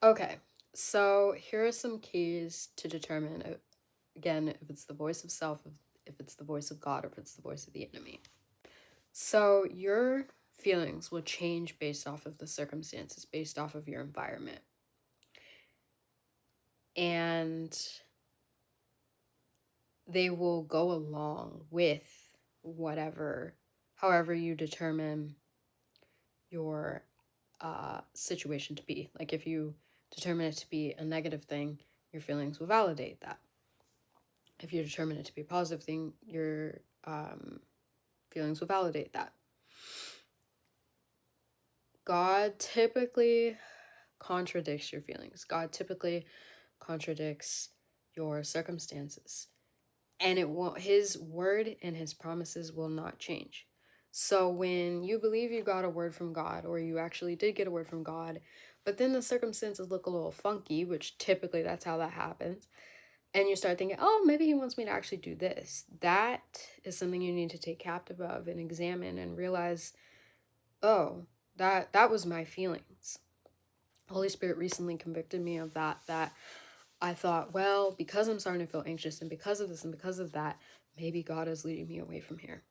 Okay, so here are some keys to determine, again, if it's the voice of self, if it's the voice of God, or if it's the voice of the enemy. So your feelings will change based off of the circumstances, based off of your environment. And they will go along with whatever, however you determine your situation to be. Like if you determine it to be a negative thing, your feelings will validate that. If you determine it to be a positive thing, your feelings will validate that. God typically contradicts your feelings. God typically contradicts your circumstances. And it won't, his word and his promises will not change. So when you believe you got a word from God, or you actually did get a word from God, but then the circumstances look a little funky, which typically that's how that happens, and you start thinking, oh, maybe he wants me to actually do this. That is something you need to take captive of and examine and realize, oh, that was my feelings. Holy Spirit recently convicted me of that I thought, well, because I'm starting to feel anxious and because of this and because of that, maybe God is leading me away from here.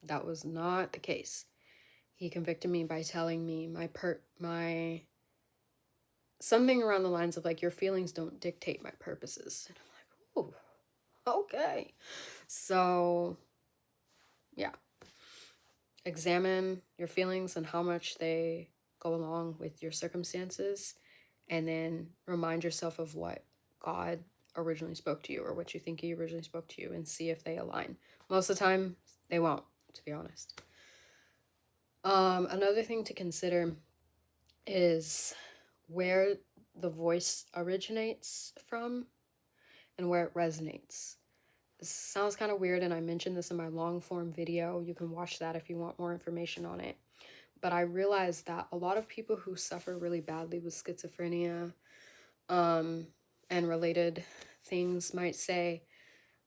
That was not the case. He convicted me by telling me my something around the lines of like, your feelings don't dictate my purposes. And I'm like, oh, okay. So yeah, examine your feelings and how much they go along with your circumstances, and then remind yourself of what God originally spoke to you, or what you think he originally spoke to you, and see if they align. Most of the time they won't, to be honest. Another thing to consider is where the voice originates from and where it resonates. This sounds kind of weird, and I mentioned this in my long form video. You can watch that if you want more information on it. But I realized that a lot of people who suffer really badly with schizophrenia and related things might say,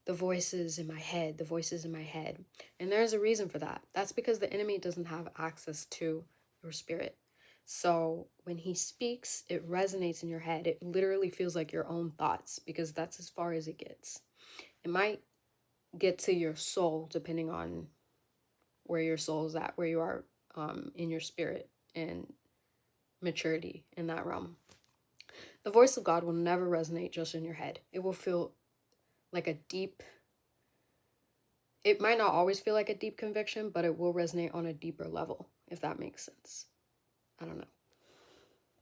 the voices in my head, the voices in my head. And there's a reason for that. That's because the enemy doesn't have access to your spirit. So when he speaks, it resonates in your head. It literally feels like your own thoughts, because that's as far as it gets. It might get to your soul, depending on where your soul is at, where you are in your spirit and maturity in that realm. The voice of God will never resonate just in your head. It will feel like a deep, it might not always feel like a deep conviction, but it will resonate on a deeper level, if that makes sense. I don't know.